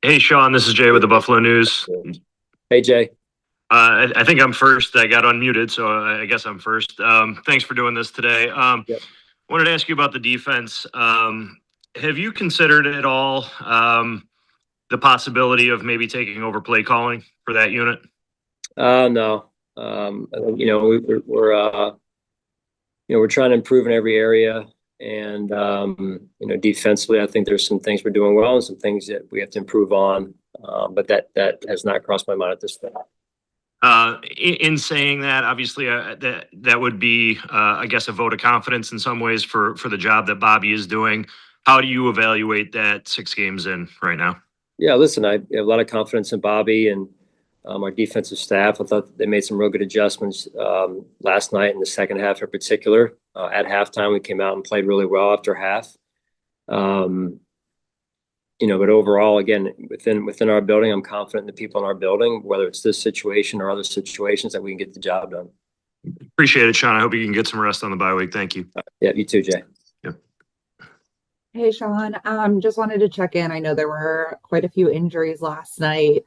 Hey, Sean, this is Jay with the Buffalo News. Hey, Jay. I think I'm first. I got unmuted, so I guess I'm first. Thanks for doing this today. Yep. Wanted to ask you about the defense. Have you considered at all the possibility of maybe taking over play calling for that unit? No. I think, we're trying to improve in every area, and defensively, I think there's some things we're doing well and some things that we have to improve on. But that has not crossed my mind at this point. In saying that, obviously, that would be, I guess, a vote of confidence in some ways for the job that Bobby is doing. How do you evaluate that 6 games in right now? Yeah, listen, I have a lot of confidence in Bobby and our defensive staff. I thought they made some real good adjustments last night in the second half in particular. At halftime, we came out and played really well after half. But overall, again, within our building, I'm confident in the people in our building, whether it's this situation or other situations, that we can get the job done. Appreciate it, Sean. I hope you can get some rest on the bye week. Thank you. Yeah, you too, Jay. Yep. Hey, Sean. Just wanted to check in. I know there were quite a few injuries last night,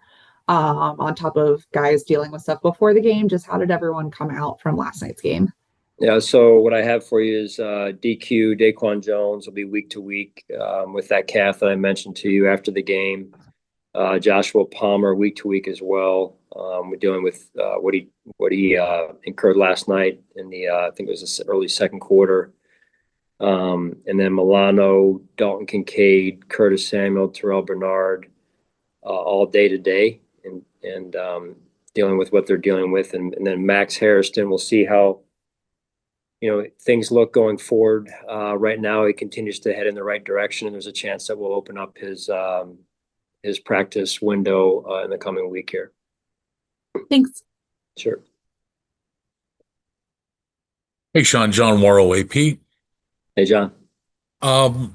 on top of guys dealing with stuff before the game. Just how did everyone come out from last night's game? Yeah, so what I have for you is DQ, Daquan Jones will be week to week with that calf that I mentioned to you after the game. Joshua Palmer week to week as well. We're dealing with what he incurred last night in the I think it was the early second quarter. And then Milano, Dalton Kincaid, Curtis Samuel, Terrell Bernard, all day to day, and dealing with what they're dealing with, and then Max Harrison. We'll see how things look going forward. Right now, he continues to head in the right direction, and there's a chance that we'll open up his practice window in the coming week here. Thanks. Sure. Hey, Sean, John Warrow, AP. Hey, John. How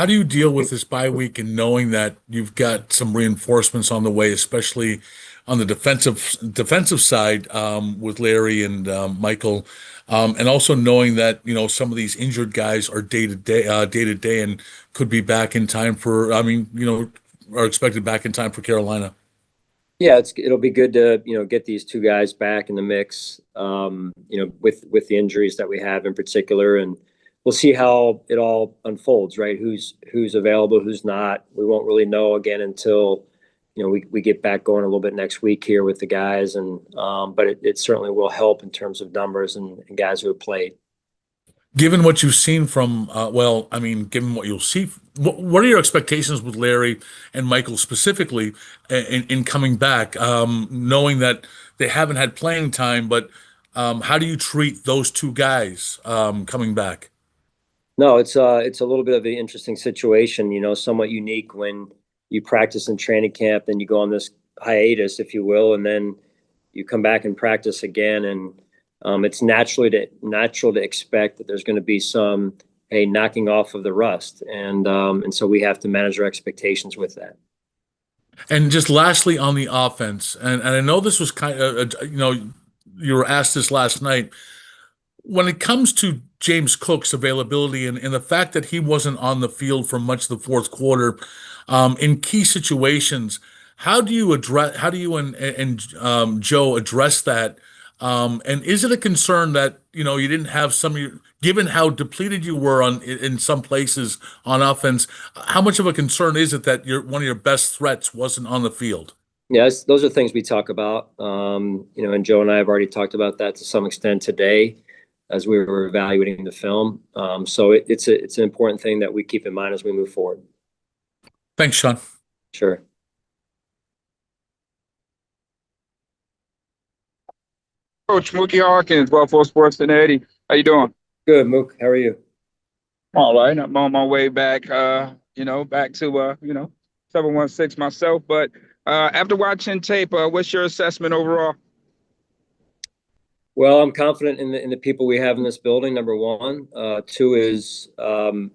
do you deal with this bye week and knowing that you've got some reinforcements on the way, especially on the defensive side with Larry and Michael, and also knowing that some of these injured guys are day to day and could be back in time for, are expected back in time for Carolina. Yeah, it'll be good to get these two guys back in the mix, with the injuries that we have in particular, and we'll see how it all unfolds, right? Who's available, who's not. We won't really know again until we get back going a little bit next week here with the guys, and but it certainly will help in terms of numbers and guys who have played. Given what you've seen from, given what you'll see, what are your expectations with Larry and Michael specifically in coming back, knowing that they haven't had playing time, but how do you treat those two guys coming back? No, it's a little bit of an interesting situation, somewhat unique when you practice in training camp, then you go on this hiatus, if you will, and then you come back and practice again, and it's natural to expect that there's going to be some knocking off of the rust, and so we have to manage our expectations with that. And just lastly on the offense, and I know this was kind of you were asked this last night. When it comes to James Cook's availability and the fact that he wasn't on the field for much of the fourth quarter, in key situations, how do you and Joe address that? And is it a concern that you didn't have given how depleted you were in some places on offense? How much of a concern is it that one of your best threats wasn't on the field? Yes, those are things we talk about. And Joe and I have already talked about that to some extent today as we were evaluating the film. So it's an important thing that we keep in mind as we move forward. Thanks, Sean. Sure. Coach Mookie Hawkins, Buffalo Sports 1080. How you doing? Good, Mook. How are you? All right. I'm on my way back, back to, 716 myself. But after watching tape, what's your assessment overall? Well, I'm confident in the people we have in this building, number one. Two is,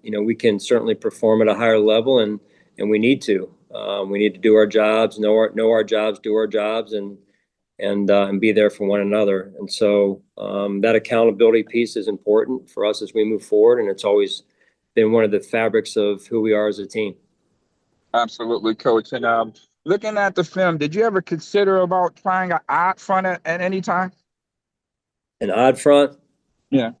we can certainly perform at a higher level, and we need to. We need to do our jobs, know our jobs, do our jobs, and be there for one another. And so that accountability piece is important for us as we move forward, and it's always been one of the fabrics of who we are as a team. Absolutely, coach. And looking at the film, did you ever consider about trying an odd front at any time? An odd front. Yeah.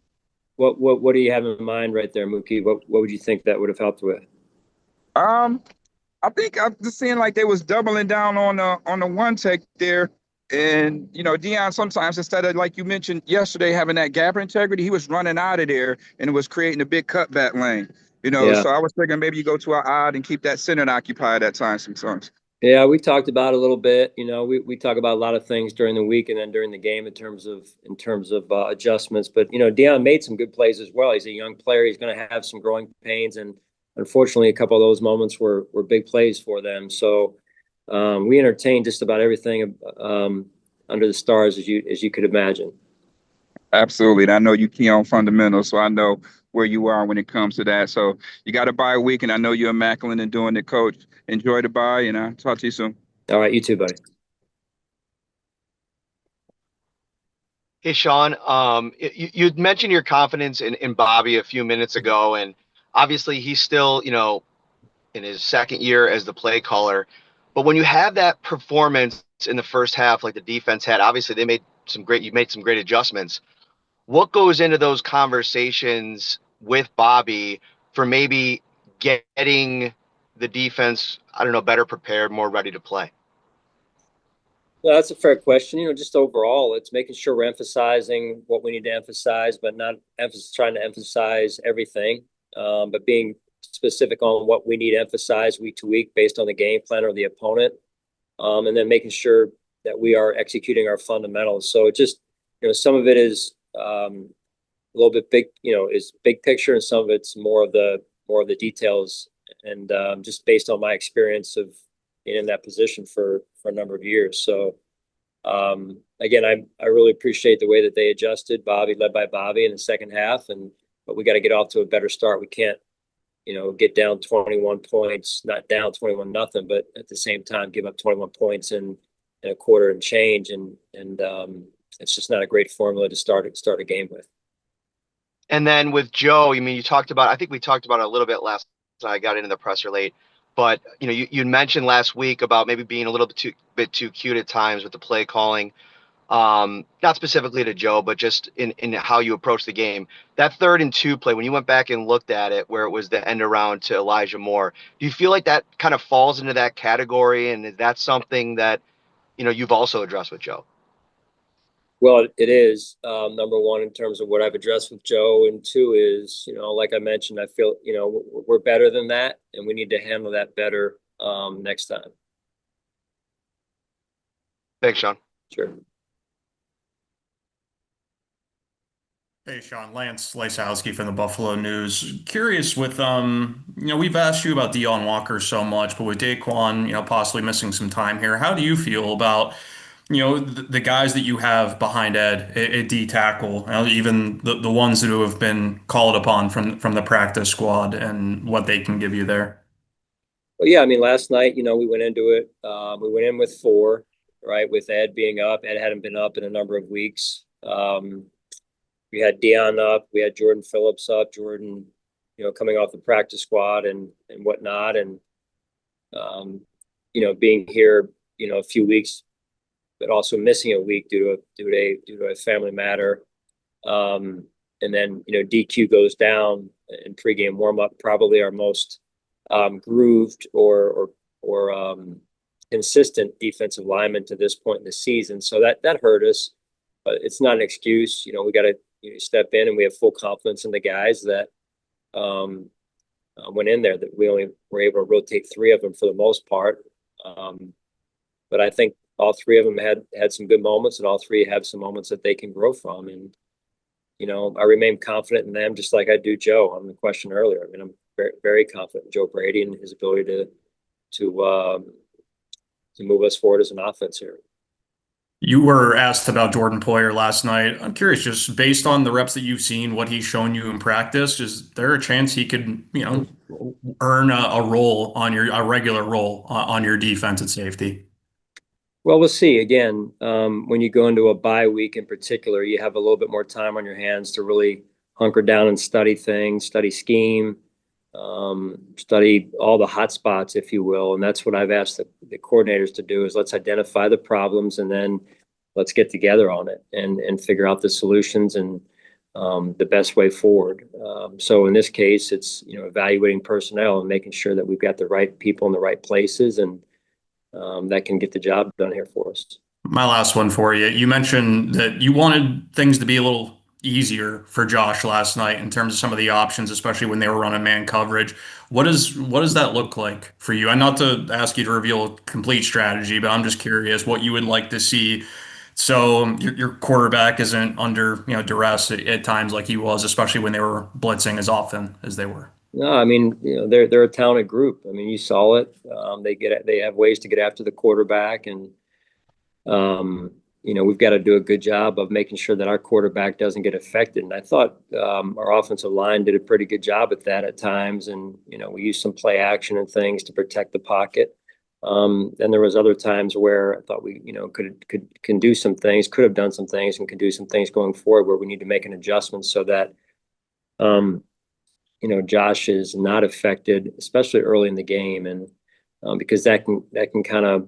What do you have in mind right there, Mookie? What would you think that would have helped with? Um, I think I'm just seeing like they was doubling down on the one take there. And Dion sometimes instead of like you mentioned yesterday having that gap integrity, he was running out of there and it was creating a big cutback lane. Yeah. So I was thinking maybe you go to an odd and keep that center occupied at times sometimes. Yeah, we talked about it a little bit. We talk about a lot of things during the week and then during the game in terms of adjustments. But Dion made some good plays as well. He's a young player. He's going to have some growing pains, and unfortunately, a couple of those moments were big plays for them. So we entertained just about everything under the stars as you could imagine. Absolutely. And I know you key on fundamentals, so I know where you are when it comes to that. So you got a bye week, and I know you're immaculate in doing it, coach. Enjoy the bye, and I'll talk to you soon. All right, you too, buddy. Hey, Sean, you'd mentioned your confidence in Bobby a few minutes ago, and obviously he's still, in his second year as the play caller. But when you have that performance in the first half, like the defense had, obviously you made some great adjustments. What goes into those conversations with Bobby for maybe getting the defense, I don't know, better prepared, more ready to play? Well, that's a fair question. Just overall, it's making sure we're emphasizing what we need to emphasize, but not trying to emphasize everything, but being specific on what we need to emphasize week to week based on the game plan or the opponent, and then making sure that we are executing our fundamentals. So it just, some of it is a little bit big, is big picture, and some of it's more of the details, and just based on my experience of in that position for a number of years. So again, I really appreciate the way that they adjusted. Led by Bobby in the second half, but we got to get off to a better start. We can't, get down 21 points, not down 21 nothing, but at the same time give up 21 points in a quarter and change, and it's just not a great formula to start a game with. And then with Joe, I think we talked about it a little bit last night. I got into the presser late, but you mentioned last week about maybe being a little bit too cute at times with the play calling. Not specifically to Joe, but just in how you approach the game. That 3rd and 2 play, when you went back and looked at it, where it was the end around to Elijah Moore, do you feel like that kind of falls into that category? And is that something that, you've also addressed with Joe? Well, it is number one in terms of what I've addressed with Joe, and two is, like I mentioned, I feel we're better than that, and we need to handle that better next time. Thanks, Sean. Sure. Hey, Sean, Lance Lysowski from the Buffalo News. Curious with, we've asked you about Deon Walker so much, but with Daquan, possibly missing some time here, how do you feel about, the guys that you have behind Ed at D tackle, even the ones who have been called upon from the practice squad and what they can give you there? Well, yeah, I mean, last night, we went into it. We went in with 4, right, with Ed being up. Ed hadn't been up in a number of weeks. We had Dion up. We had Jordan Phillips up. Jordan, coming off the practice squad and whatnot, and being here, a few weeks, but also missing a week due to a family matter. And then DQ goes down in pregame warmup, probably our most grooved or consistent defensive lineman to this point in the season. So that hurt us, but it's not an excuse. We got to step in, and we have full confidence in the guys that went in there, that we only were able to rotate 3 of them for the most part. But I think all 3 of them had some good moments, and all 3 have some moments that they can grow from. And, I remain confident in them, just like I do Joe on the question earlier. I mean, I'm very, very confident in Joe Brady and his ability to move us forward as an offense here. You were asked about Jordan Poyer last night. I'm curious, just based on the reps that you've seen, what he's shown you in practice, is there a chance he could, earn a regular role on your defense at safety? Well, we'll see. Again, when you go into a bye week in particular, you have a little bit more time on your hands to really hunker down and study things, study scheme, study all the hot spots, if you will. And that's what I've asked the coordinators to do, is let's identify the problems and then let's get together on it and figure out the solutions and the best way forward. So in this case, it's, evaluating personnel and making sure that we've got the right people in the right places, and that can get the job done here for us. My last one for you. You mentioned that you wanted things to be a little easier for Josh last night in terms of some of the options, especially when they were running man coverage. What does that look like for you? And not to ask you to reveal a complete strategy, but I'm just curious what you would like to see so your quarterback isn't under, duress at times like he was, especially when they were blitzing as often as they were. No, I mean, they're a talented group. I mean, you saw it. They have ways to get after the quarterback, and we've got to do a good job of making sure that our quarterback doesn't get affected. And I thought our offensive line did a pretty good job at that at times. And, we used some play action and things to protect the pocket. Then there was other times where I thought we, can do some things, could have done some things and can do some things going forward where we need to make an adjustment so that, Josh is not affected, especially early in the game. And because that can kind of,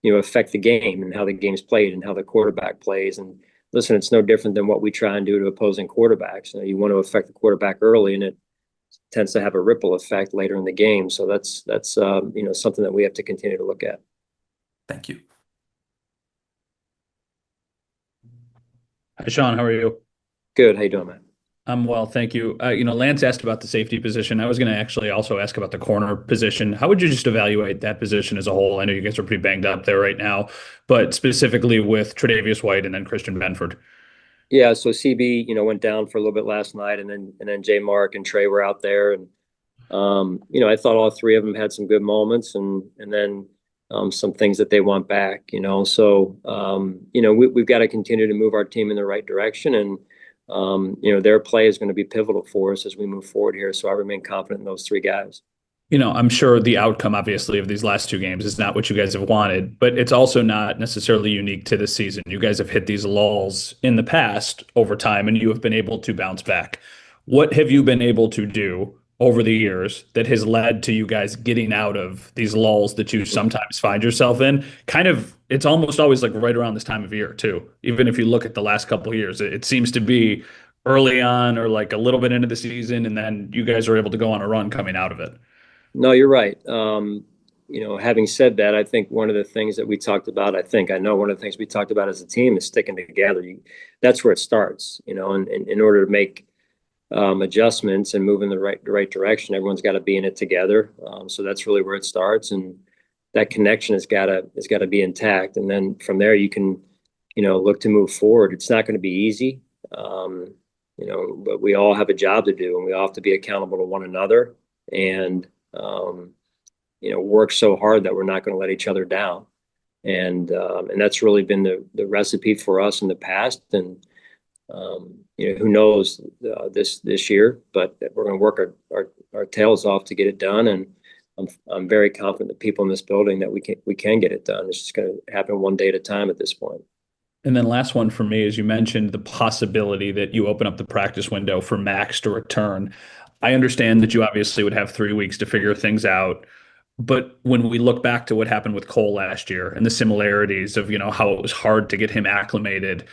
affect the game and how the game's played and how the quarterback plays. And listen, it's no different than what we try and do to opposing quarterbacks. You want to affect the quarterback early, and it tends to have a ripple effect later in the game. So that's something that we have to continue to look at. Thank you. Hi, Sean. How are you? Good. How you doing, man? I'm well, thank you. Lance asked about the safety position. I was going to actually also ask about the corner position. How would you just evaluate that position as a whole? I know you guys are pretty banged up there right now, but specifically with Tre'Davious White and then Christian Benford. Yeah, so CB, went down for a little bit last night, and then J Mark and Trey were out there, and I thought all three of them had some good moments, and then some things that they want back. So we've got to continue to move our team in the right direction, and their play is going to be pivotal for us as we move forward here. So I remain confident in those three guys. I'm sure the outcome, obviously, of these last two games is not what you guys have wanted, but it's also not necessarily unique to this season. You guys have hit these lulls in the past over time, and you have been able to bounce back. What have you been able to do over the years that has led to you guys getting out of these lulls that you sometimes find yourself in? It's almost always like right around this time of year, too. Even if you look at the last couple of years, it seems to be early on or like a little bit into the season, and then you guys are able to go on a run coming out of it. No, you're right. Having said that, I think one of the things that we talked about, I know one of the things we talked about as a team is sticking together. That's where it starts, and in order to make adjustments and move in the right direction, everyone's got to be in it together. So that's really where it starts, and that connection has got to be intact. And then from there, you can, look to move forward. It's not going to be easy, but we all have a job to do, and we all have to be accountable to one another, and work so hard that we're not going to let each other down. And that's really been the recipe for us in the past. And who knows this year, but we're going to work our tails off to get it done. And I'm very confident that people in this building that we can get it done. It's just going to happen one day at a time at this point. And then last one for me is you mentioned the possibility that you open up the practice window for Max to return. I understand that you obviously would have 3 weeks to figure things out. But when we look back to what happened with Cole last year and the similarities of, how it was hard to get him acclimated,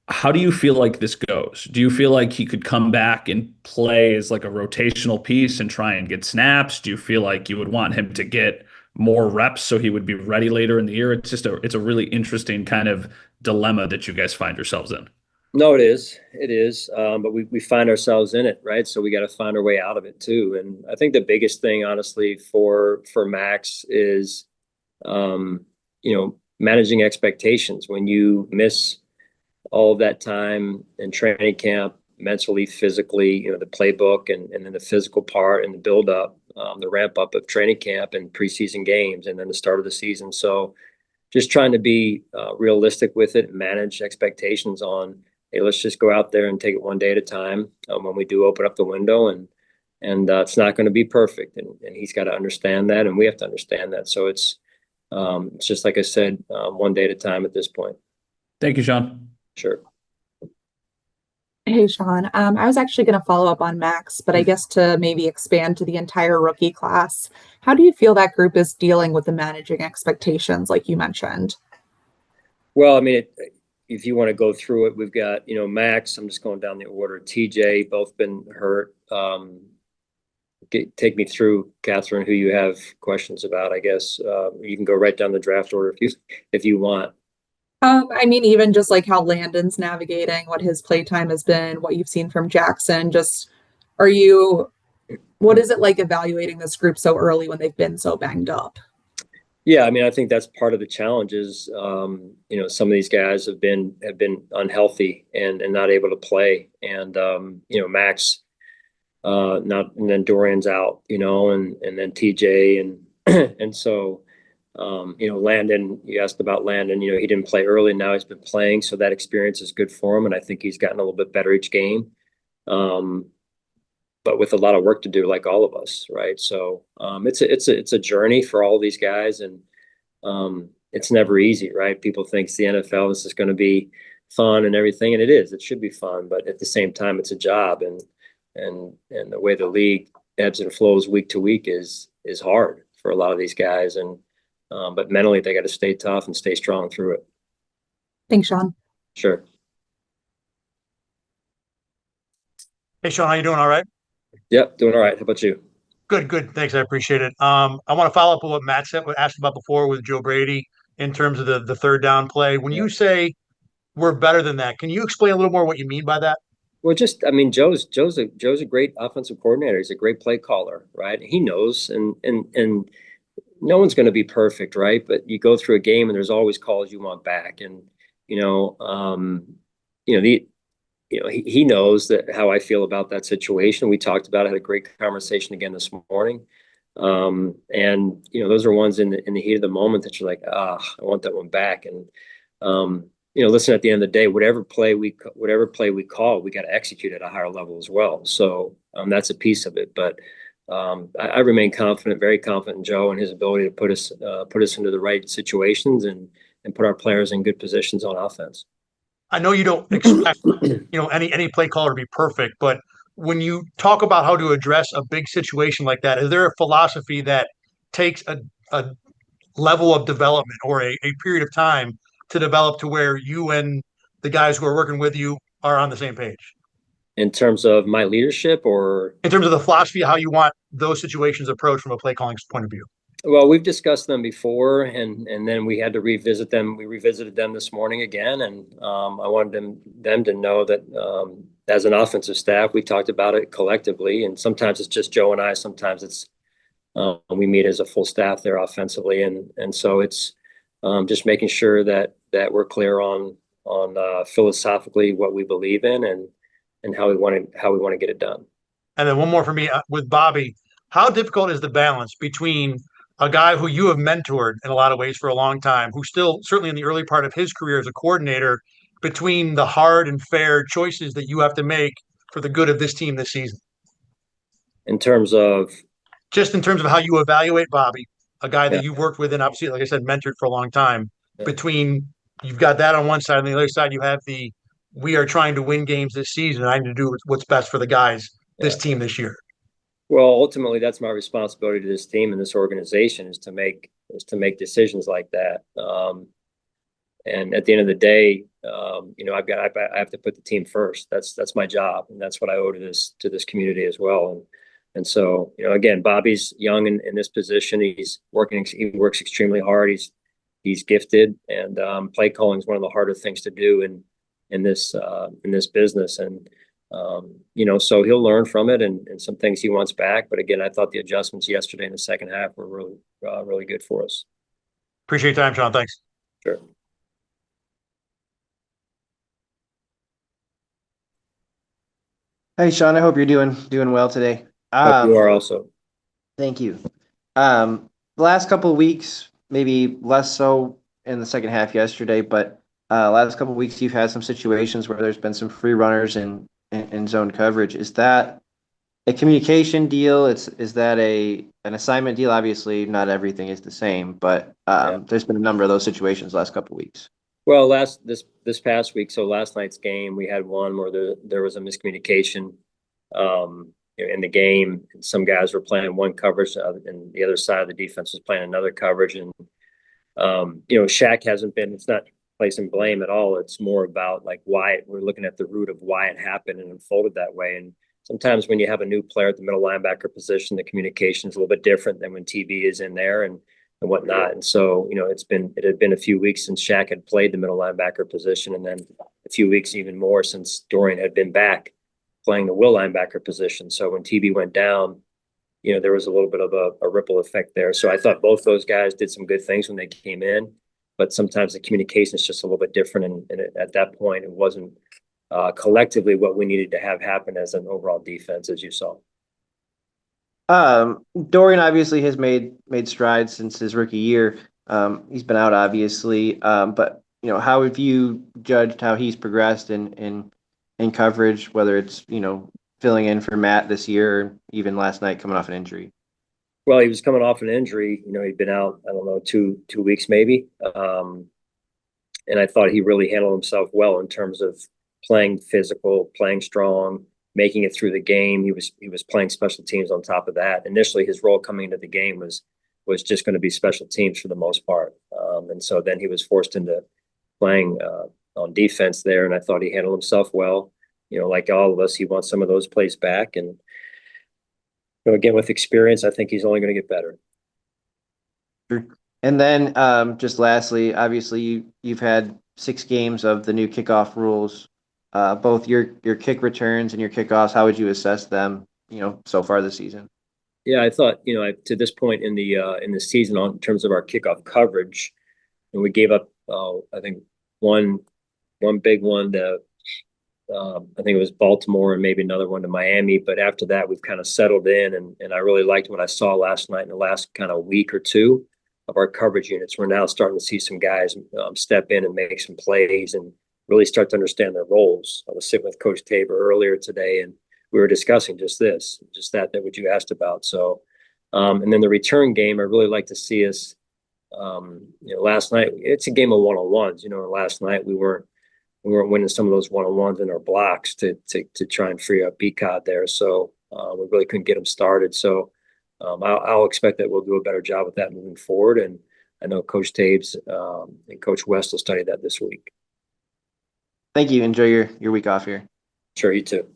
how do you feel like this goes? Do you feel like he could come back and play as like a rotational piece and try and get snaps? Do you feel like you would want him to get more reps so he would be ready later in the year? It's a really interesting kind of dilemma that you guys find yourselves in. No, it is. It is. But we find ourselves in it, right? So we got to find our way out of it too. And I think the biggest thing, honestly, for Max is, managing expectations. When you miss all of that time in training camp, mentally, physically, the playbook and then the physical part and the build up, the ramp up of training camp and preseason games, and then the start of the season. So just trying to be realistic with it, manage expectations on, hey, let's just go out there and take it one day at a time when we do open up the window, and it's not going to be perfect, and he's got to understand that, and we have to understand that. So it's just like I said, one day at a time at this point. Thank you, Sean. Sure. Hey, Sean. I was actually going to follow up on Max, but I guess to maybe expand to the entire rookie class, how do you feel that group is dealing with the managing expectations, like you mentioned? Well, I mean, if you want to go through it, we've got, Max, I'm just going down the order, TJ, both been hurt. Take me through, Catherine, who you have questions about, I guess. You can go right down the draft order if you want. I mean, even just like how Landon's navigating, what his playtime has been, what you've seen from Jackson, what is it like evaluating this group so early when they've been so banged up? Yeah, I mean, I think that's part of the challenge is, some of these guys have been unhealthy and not able to play. And, Max, not, and then Dorian's out, and then TJ and so, Landon, you asked about Landon, he didn't play early. Now he's been playing. So that experience is good for him. And I think he's gotten a little bit better each game. But with a lot of work to do, like all of us, right? So it's a journey for all these guys, and it's never easy, right? People think it's the NFL, this is going to be fun and everything, and it is. It should be fun, but at the same time, it's a job, and the way the league ebbs and flows week to week is hard for a lot of these guys, and but mentally they got to stay tough and stay strong through it. Thanks, Sean. Sure. Hey, Sean, how you doing? All right? Yep, doing all right. How about you? Good, good. Thanks. I appreciate it. I want to follow up with what Matt said, what asked about before with Joe Brady in terms of the third down play. When you say we're better than that, can you explain a little more what you mean by that? Well, I mean, Joe's a great offensive coordinator. He's a great play caller, right? He knows, and no one's going to be perfect, right? But you go through a game, and there's always calls you want back, and you know, he knows that how I feel about that situation. We talked about it, had a great conversation again this morning. And those are ones in the heat of the moment that you're like, I want that one back. And listen, at the end of the day, whatever play we call, we got to execute at a higher level as well. So that's a piece of it. But I remain confident, very confident in Joe and his ability to put us into the right situations and put our players in good positions on offense. I know you don't expect any play caller to be perfect, but when you talk about how to address a big situation like that, is there a philosophy that takes a level of development or a period of time to develop to where you and the guys who are working with you are on the same page? In terms of my leadership, or in terms of the philosophy, how you want those situations approached from a play calling point of view? Well, we've discussed them before, and then we had to revisit them. We revisited them this morning again, and I wanted them to know that as an offensive staff, we talked about it collectively. And sometimes it's just Joe and I. Sometimes it's we meet as a full staff there offensively, and so it's just making sure that we're clear on philosophically what we believe in and how we want to get it done. And then one more for me with Bobby. How difficult is the balance between a guy who you have mentored in a lot of ways for a long time, who's still certainly in the early part of his career as a coordinator, between the hard and fair choices that you have to make for the good of this team this season? In terms of how you evaluate Bobby, a guy that you've worked with and obviously, like I said, mentored for a long time, between you've got that on one side, and the other side you have we are trying to win games this season. I need to do what's best for the guys, this team this year. Well, ultimately, that's my responsibility to this team and this organization is to make decisions like that. And at the end of the day, I have to put the team first. That's my job, and that's what I owe to this community as well. And so, again, Bobby's young in this position. He works extremely hard. He's gifted, and play calling is one of the harder things to do in this business. And so he'll learn from it and some things he wants back. But again, I thought the adjustments yesterday in the second half were really, really good for us. Appreciate your time, Sean. Thanks. Sure. Hey, Sean, I hope you're doing well today. Hope you are also. Thank you. The last couple of weeks, maybe less so in the second half yesterday, but last couple of weeks you've had some situations where there's been some free runners in zone coverage. Is that a communication deal? Is that an assignment deal? Obviously, not everything is the same, but there's been a number of those situations last couple of weeks. Well, this past week, so last night's game, we had one where there was a miscommunication in the game. Some guys were playing one coverage, and the other side of the defense was playing another coverage. And Shaq hasn't been. It's not placing blame at all. It's more about like why we're looking at the root of why it happened and unfolded that way. And sometimes when you have a new player at the middle linebacker position, the communication is a little bit different than when TB is in there and whatnot. And so, it had been a few weeks since Shaq had played the middle linebacker position, and then a few weeks even more since Dorian had been back playing the will linebacker position. So when TB went down, there was a little bit of a ripple effect there. So I thought both those guys did some good things when they came in, but sometimes the communication is just a little bit different. And at that point, it wasn't collectively what we needed to have happen as an overall defense, as you saw. Dorian obviously has made strides since his rookie year. He's been out obviously, but how have you judged how he's progressed in coverage, whether it's filling in for Matt this year, or even last night coming off an injury? Well, he was coming off an injury. He'd been out, I don't know, two weeks maybe. And I thought he really handled himself well in terms of playing physical, playing strong, making it through the game. He was playing special teams on top of that. Initially, his role coming into the game was just going to be special teams for the most part. And so then he was forced into playing on defense there, and I thought he handled himself well. Like all of us, he wants some of those plays back. And again, with experience, I think he's only going to get better. Sure. And then just lastly, obviously you've had 6 games of the new kickoff rules. Both your kick returns and your kickoffs, how would you assess them, so far this season? Yeah, I thought, to this point in the season, in terms of our kickoff coverage, and we gave up, I think one big one to, I think it was Baltimore, and maybe another one to Miami. But after that, we've kind of settled in, and I really liked what I saw last night in the last kind of week or two of our coverage units. We're now starting to see some guys step in and make some plays and really start to understand their roles. I was sitting with Coach Tabor earlier today, and we were discussing just that what you asked about. So, and then the return game, I really like to see us. Last night it's a game of one-on-ones. Last night we weren't winning some of those one-on-ones in our blocks to try and free up B-Cod there. So we really couldn't get them started. So I'll expect that we'll do a better job with that moving forward. And I know Coach Taves and Coach West will study that this week. Thank you. Enjoy your week off here. Sure, you too.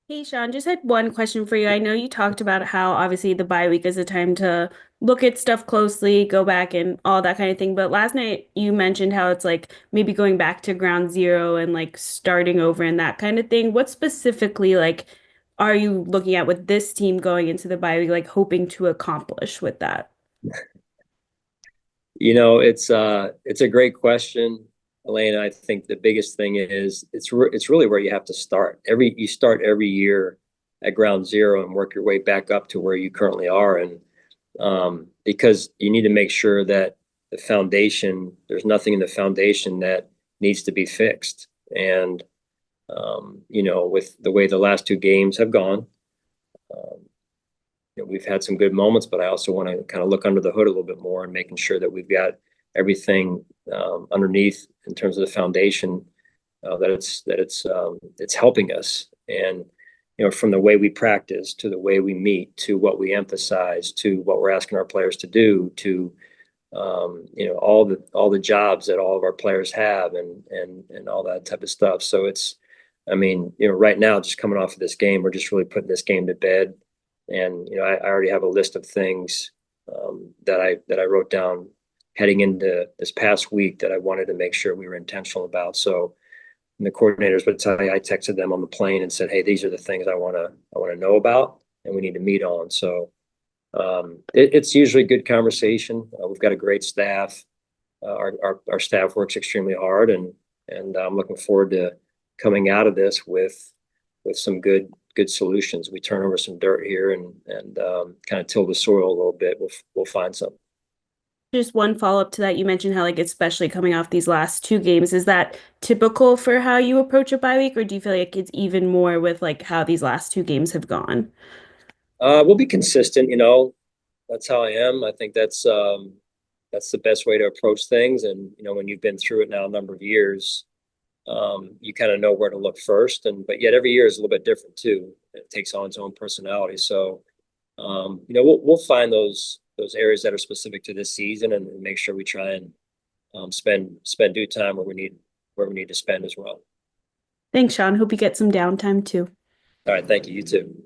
Hey, Sean, just had one question for you. I know you talked about how obviously the bye week is a time to look at stuff closely, go back and all that kind of thing. But last night you mentioned how it's like maybe going back to ground zero and like starting over and that kind of thing. What specifically like are you looking at with this team going into the bye week, like hoping to accomplish with that? It's a great question, Elena. I think the biggest thing is it's really where you have to start. You start every year at ground zero and work your way back up to where you currently are. And because you need to make sure that the foundation, there's nothing in the foundation that needs to be fixed. And with the way the last 2 games have gone, we've had some good moments, but I also want to kind of look under the hood a little bit more and making sure that we've got everything underneath in terms of the foundation, that it's helping us. And from the way we practice to the way we meet to what we emphasize to what we're asking our players to do to all the jobs that all of our players have and all that type of stuff. So right now, just coming off of this game, we're just really putting this game to bed. And I already have a list of things that I wrote down heading into this past week that I wanted to make sure we were intentional about. So the coordinators would tell me, I texted them on the plane and said, hey, these are the things I want to know about and we need to meet on. So it's usually good conversation. We've got a great staff. Our staff works extremely hard, and I'm looking forward to coming out of this with some good solutions. We turn over some dirt here and kind of till the soil a little bit. We'll find something. Just one follow-up to that. You mentioned how like especially coming off these last 2 games, is that typical for how you approach a bye week, or do you feel like it's even more with like how these last 2 games have gone? We'll be consistent, that's how I am. I think that's that's the best way to approach things. And, you know, when you've been through it now a number of years, you kind of know where to look first. But yet every year is a little bit different too. It takes on its own personality. So, you know, we'll find those areas that are specific to this season and make sure we try and spend due time where we need to spend as well. Thanks, Sean. Hope you get some downtime too. All right. Thank you. You too.